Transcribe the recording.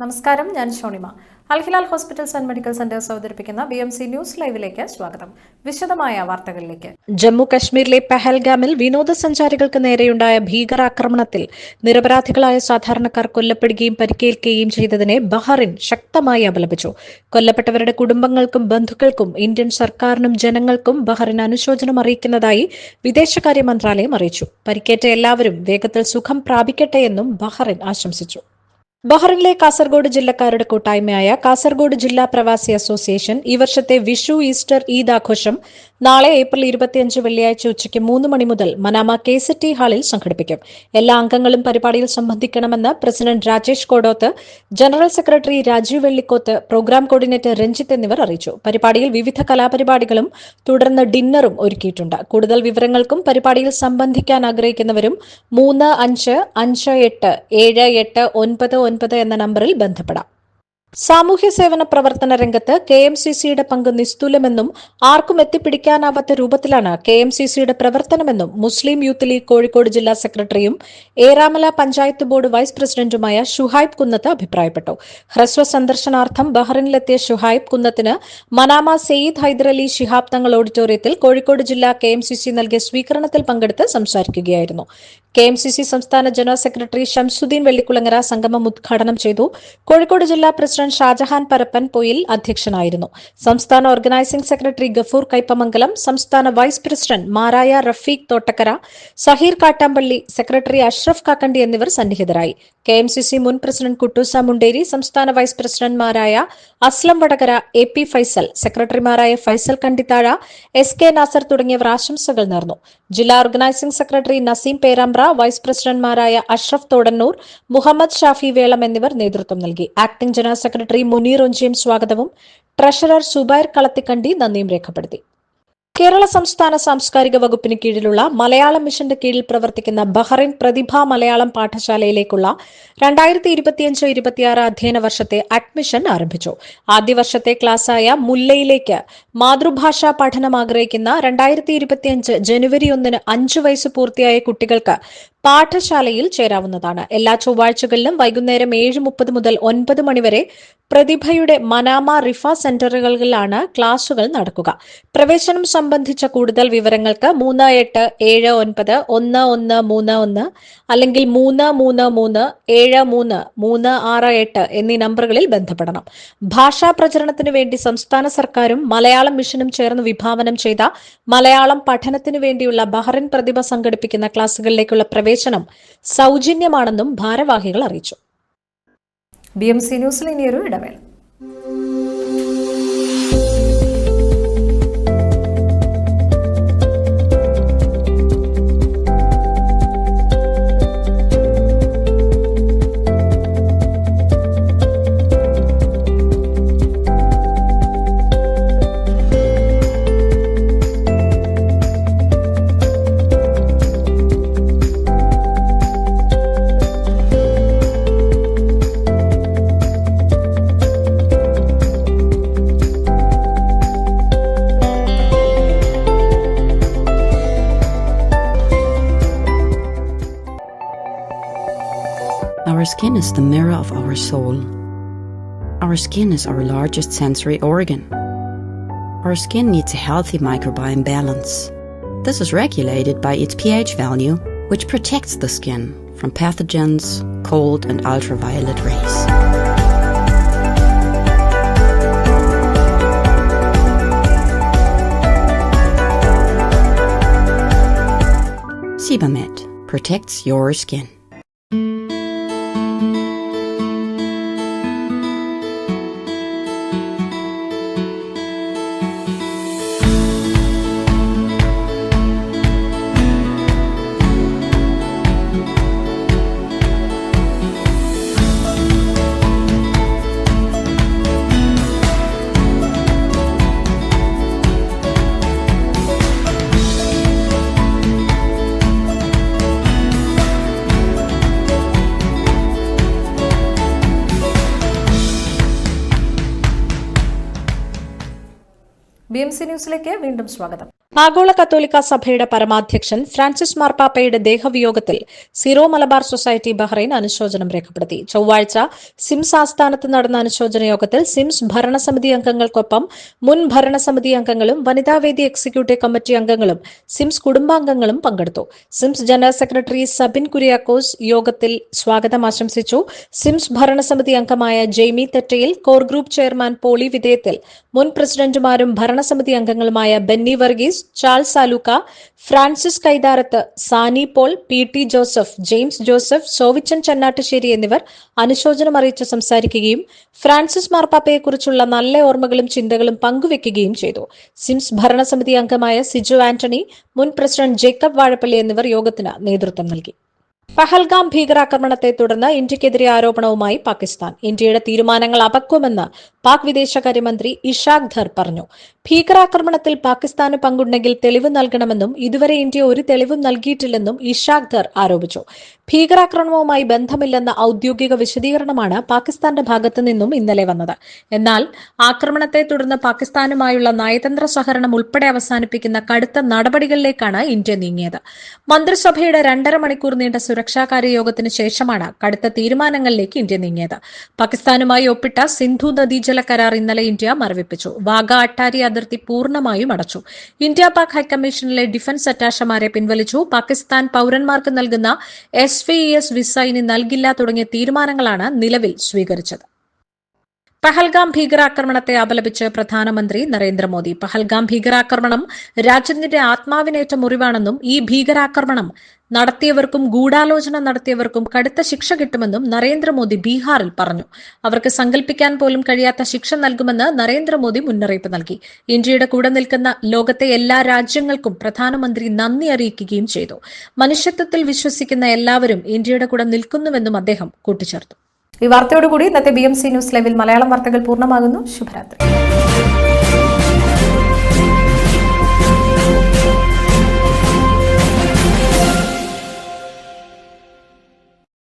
നമസ്കാരം, ഞാൻ Shonima. Al Hilal hospitals and medical centres അവതരിപ്പിക്കുന്ന BMC ന്യൂസ് ലൈവിലേക്ക് സ്വാഗതം. വിശദമായ വാർത്തകളിലേക്ക്. ജമ്മു കശ്മീരിലെ പഹൽഗാമിൽ വിനോദസഞ്ചാരികൾക്ക് നേരെയുണ്ടായ ഭീകരാക്രമണത്തിൽ നിരപരാധികളായ സാധാരണക്കാർ കൊല്ലപ്പെടുകയും പരിക്കേൽക്കുകയും ചെയ്തതിനെ ബഹ്റിൻ ശക്തമായി അപലപിച്ചു. കൊല്ലപ്പെട്ടവരുടെ കുടുംബങ്ങൾക്കും ബന്ധുക്കൾക്കും ഇന്ത്യൻ സർക്കാരിനും ജനങ്ങൾക്കും ബഹ്റിൻ അനുശോചനം അറിയിക്കുന്നതായി വിദേശകാര്യ മന്ത്രാലയം അറിയിച്ചു. പരിക്കേറ്റ എല്ലാവരും വേഗത്തിൽ സുഖം പ്രാപിക്കട്ടെയെന്നും ബഹ്റിൻ ആശംസിച്ചു. ബഹ്റിനിലെ കാസർഗോഡ് ജില്ലക്കാരുടെ കൂട്ടായ്മയായ കാസർഗോഡ് ജില്ലാ പ്രവാസി അസോസിയേഷൻ ഈ വർഷത്തെ വിഷു, ഈസ്റ്റർ, ഈദ് ആഘോഷം നാളെ ഏപ്രിൽ 25 വെള്ളിയാഴ്ച ഉച്ചയ്ക്ക് 3 മണി മുതൽ മനാമ KCT ഹാളിൽ സംഘടിപ്പിക്കും. എല്ലാ അംഗങ്ങളും പരിപാടിയിൽ സംബന്ധിക്കണമെന്ന് president Rajesh Kodoth, general secretary Rajeev Vellikoth, programme coordinator Ranjith എന്നിവർ അറിയിച്ചു. പരിപാടിയിൽ വിവിധ കലാപരിപാടികളും തുടർന്ന് ഡിന്നറും ഒരുക്കിയിട്ടുണ്ട്. കൂടുതൽ വിവരങ്ങൾക്കും പരിപാടിയിൽ സംബന്ധിക്കാൻ ആഗ്രഹിക്കുന്നവരും 35587899 എന്ന നമ്പറിൽ ബന്ധപ്പെടാം. സാമൂഹ്യ സേവന പ്രവർത്തന രംഗത്ത് KMCCയുടെ പങ്ക് നിസ്തുലമെന്നും ആർക്കും എത്തിപ്പിടിക്കാനാവാത്ത രൂപത്തിലാണ് KMCCയുടെ പ്രവർത്തനമെന്നും മുസ്ലിം യൂത്ത് ലീഗ് കോഴിക്കോട് ജില്ലാ സെക്രട്ടറിയും ഏറാമല പഞ്ചായത്ത് ബോർഡ് വൈസ് പ്രസിഡന്റുമായ ഷുഹൈബ് കുന്നത്ത് അഭിപ്രായപ്പെട്ടു. ഹ്രസ്വ സന്ദർശനാർത്ഥം ബഹ്റിനിലെത്തിയ ഷുഹൈബ് കുന്നത്തിന് മനാമ സെയ്ദ് ഹൈദരലി ശിഹാബ് തങ്ങൾ ഓഡിറ്റോറിയത്തിൽ കോഴിക്കോട് ജില്ലാ KMCC നൽകിയ സ്വീകരണത്തിൽ പങ്കെടുത്ത് സംസാരിക്കുകയായിരുന്നു. KMCC സംസ്ഥാന ജനറൽ സെക്രട്ടറി ഷംസുദ്ദീൻ വെള്ളിക്കുളങ്ങര സംഗമം ഉദ്ഘാടനം ചെയ്തു. കോഴിക്കോട് ജില്ലാ പ്രസിഡന്റ് ഷാജഹാൻ പരപ്പൻ പൊയിൽ അധ്യക്ഷനായിരുന്നു. സംസ്ഥാന ഓർഗനൈസിംഗ് സെക്രട്ടറി ഗഫൂർ കൈപ്പമംഗലം, സംസ്ഥാന വൈസ് പ്രസിഡന്റ് മാരായ റഫീഖ് തോട്ടക്കര, സഹീർ കാട്ടാമ്പള്ളി, സെക്രട്ടറി അഷ്റഫ് കാക്കണ്ടി എന്നിവർ സന്നിഹിതരായി. KMCC മുൻ പ്രസിഡന്റ് കുട്ടൂസ മുണ്ടേരി, സംസ്ഥാന വൈസ് പ്രസിഡന്റ്മാരായ അസ്ലം വടകര, AP ഫൈസൽ, സെക്രട്ടറിമാരായ ഫൈസൽ കണ്ടിത്താഴ, SK നാസർ തുടങ്ങിയവർ ആശംസകൾ നേർന്നു. ജില്ലാ organising secretary Naseem Perambra, vice പ്രസിഡന്റ്മാരായ അഷ്റഫ് തോടന്നൂർ, മുഹമ്മദ് ഷാഫി വേളം എന്നിവർ നേതൃത്വം നൽകി. Acting general secretary Muneer Onchiyam സ്വാഗതവും ട്രഷറർ സുബൈർ കളത്തിക്കണ്ടി നന്ദിയും രേഖപ്പെടുത്തി. കേരള സംസ്ഥാന സാംസ്കാരിക വകുപ്പിന് കീഴിലുള്ള മലയാളം മിഷന്റെ കീഴിൽ പ്രവർത്തിക്കുന്ന ബഹ്റിൻ പ്രതിഭ മലയാളം പാഠശാലയിലേക്കുള്ള 2025-26 അധ്യയന വർഷത്തെ അഡ്മിഷൻ ആരംഭിച്ചു. ആദ്യ വർഷത്തെ ക്ലാസ്സായ മുല്ലയിലേക്ക് മാതൃഭാഷാ പഠനം ആഗ്രഹിക്കുന്ന 2025 ജനുവരി 1 5 വയസ്സ് പൂർത്തിയായ കുട്ടികൾക്ക് പാഠശാലയിൽ ചേരാവുന്നതാണ്. എല്ലാ ചൊവ്വാഴ്ചകളിലും വൈകുന്നേരം 7:30 മുതൽ 9 മണിവരെ പ്രതിഭയുടെ മനാമ റിഫ സെന്ററുകളിലാണ് ക്ലാസുകൾ നടക്കുക. പ്രവേശനം സംബന്ധിച്ച കൂടുതൽ വിവരങ്ങൾക്ക് 38791131 അല്ലെങ്കിൽ 3337338 എന്നീ നമ്പറുകളിൽ ബന്ധപ്പെടണം. ഭാഷാ പ്രചരണത്തിനു വേണ്ടി സംസ്ഥാന സർക്കാരും മലയാളം മിഷനും ചേർന്ന് വിഭാവനം ചെയ്ത മലയാളം പഠനത്തിനു വേണ്ടിയുള്ള ബഹ്റിൻ പ്രതിഭ സംഘടിപ്പിക്കുന്ന ക്ലാസുകളിലേക്കുള്ള പ്രവേശനം സൗജന്യമാണെന്നും ഭാരവാഹികൾ അറിയിച്ചു. BMC ന്യൂസിൽ ഇനിയൊരു ഇടവേള. Our skin is the mirror of our soul. Our skin is our largest sensory organ. Our skin needs a healthy microbiome balance. This is regulated by its pH value, which protects the skin from pathogens, cold and ultraviolet rays. Sebamed protects your skin. BMC ന്യൂസിലേക്ക് വീണ്ടും സ്വാഗതം. ആഗോള കത്തോലിക്ക സഭയുടെ പരമാധ്യക്ഷൻ Francis മാർപ്പാപ്പയുടെ ദേഹവിയോഗത്തിൽ Syro Malabar society Bahrain അനുശോചനം രേഖപ്പെടുത്തി. ചൊവ്വാഴ്ച സിംസ് ആസ്ഥാനത്ത് നടന്ന അനുശോചന യോഗത്തിൽ സിംസ് ഭരണസമിതി അംഗങ്ങൾക്കൊപ്പം മുൻ ഭരണസമിതി അംഗങ്ങളും വനിതാവേദി എക്സിക്യൂട്ടീവ് കമ്മിറ്റി അംഗങ്ങളും സിംസ് കുടുംബാംഗങ്ങളും പങ്കെടുത്തു. SIMS general secretary Sabin Kuriakose യോഗത്തിൽ സ്വാഗതം ആശംസിച്ചു. സിംസ് ഭരണസമിതി അംഗമായ Jaimy Thettayil, core group chairman Poly Vidheyathil, മുൻ പ്രസിഡന്റുമാരും ഭരണസമിതി അംഗങ്ങളുമായ Benny Varghese, Charles Aluka, Francis Kaitharath, Sani Paul, PT Joseph, James Joseph, Sovichan Channattussery എന്നിവർ അനുശോചനം അറിയിച്ച് സംസാരിക്കുകയും ഫ്രാൻസിസ് മാർപ്പാപ്പയെക്കുറിച്ചുള്ള നല്ല ഓർമ്മകളും ചിന്തകളും പങ്കുവെക്കുകയും ചെയ്തു. സിംസ് ഭരണസമിതി അംഗമായ സിജു ആന്റണി, മുൻ പ്രസിഡന്റ് ജേക്കബ് വാഴപ്പള്ളി എന്നിവർ യോഗത്തിന് നേതൃത്വം നൽകി. പഹൽഗാം ഭീകരാക്രമണത്തെ തുടർന്ന് ഇന്ത്യക്കെതിരെ ആരോപണവുമായി പാകിസ്ഥാൻ. ഇന്ത്യയുടെ തീരുമാനങ്ങൾ അപക്വമെന്ന് പാക് വിദേശകാര്യമന്ത്രി ഇഷാഖ് ധർ പറഞ്ഞു. ഭീകരാക്രമണത്തിൽ പാകിസ്ഥാന് പങ്കുണ്ടെങ്കിൽ തെളിവ് നൽകണമെന്നും ഇതുവരെ ഇന്ത്യ ഒരു തെളിവും നൽകിയിട്ടില്ലെന്നും ഇഷാഖ് ധർ ആരോപിച്ചു. ഭീകരാക്രമണവുമായി ബന്ധമില്ലെന്ന ഔദ്യോഗിക വിശദീകരണമാണ് പാകിസ്ഥാന്റെ ഭാഗത്തു നിന്നും ഇന്നലെ വന്നത്. എന്നാൽ ആക്രമണത്തെ തുടർന്ന് പാകിസ്ഥാനുമായുള്ള നയതന്ത്ര സഹകരണം ഉൾപ്പെടെ അവസാനിപ്പിക്കുന്ന കടുത്ത നടപടികളിലേക്കാണ് ഇന്ത്യ നീങ്ങിയത്. മന്ത്രിസഭയുടെ 2.5 മണിക്കൂർ നീണ്ട സുരക്ഷാകാര്യ യോഗത്തിന് ശേഷമാണ് കടുത്ത തീരുമാനങ്ങളിലേക്ക് ഇന്ത്യ നീങ്ങിയത്. പാകിസ്ഥാനുമായി ഒപ്പിട്ട സിന്ധു നദീജല കരാർ ഇന്നലെ ഇന്ത്യ മരവിപ്പിച്ചു. വാഗ അട്ടാരി അതിർത്തി പൂർണ്ണമായും അടച്ചു. ഇന്ത്യ പാക് ഹൈക്കമ്മീഷനിലെ ഡിഫൻസ് അറ്റാഷമാരെ പിൻവലിച്ചു. പാകിസ്ഥാൻ പൌരന്മാർക്ക് നൽകുന്ന SVES വിസ ഇനി നൽകില്ല തുടങ്ങിയ തീരുമാനങ്ങളാണ് നിലവിൽ സ്വീകരിച്ചത്. പഹൽഗാം ഭീകരാക്രമണത്തെ അപലപിച്ച് പ്രധാനമന്ത്രി നരേന്ദ്രമോദി. പഹൽഗാം ഭീകരാക്രമണം രാജ്യത്തിന്റെ ആത്മാവിനേറ്റ മുറിവാണെന്നും ഈ ഭീകരാക്രമണം നടത്തിയവർക്കും ഗൂഢാലോചന നടത്തിയവർക്കും കടുത്ത ശിക്ഷ കിട്ടുമെന്നും നരേന്ദ്രമോദി ബീഹാറിൽ പറഞ്ഞു. അവർക്ക് സങ്കല്പിക്കാൻ പോലും കഴിയാത്ത ശിക്ഷ നൽകുമെന്ന് നരേന്ദ്രമോദി മുന്നറിയിപ്പ് നൽകി. ഇന്ത്യയുടെ കൂടെ നിൽക്കുന്ന ലോകത്തെ എല്ലാ രാജ്യങ്ങൾക്കും പ്രധാനമന്ത്രി നന്ദി അറിയിക്കുകയും ചെയ്തു. മനുഷ്യത്വത്തിൽ വിശ്വസിക്കുന്ന എല്ലാവരും ഇന്ത്യയുടെ കൂടെ നിൽക്കുന്നുവെന്നും അദ്ദേഹം കൂട്ടിച്ചേർത്തു. ഈ വാർത്തയോടുകൂടി ഇന്നത്തെ BMC ന്യൂസ് ലൈവിൽ മലയാളം വാർത്തകൾ പൂർണ്ണമാകുന്നു. ശുഭരാത്രി.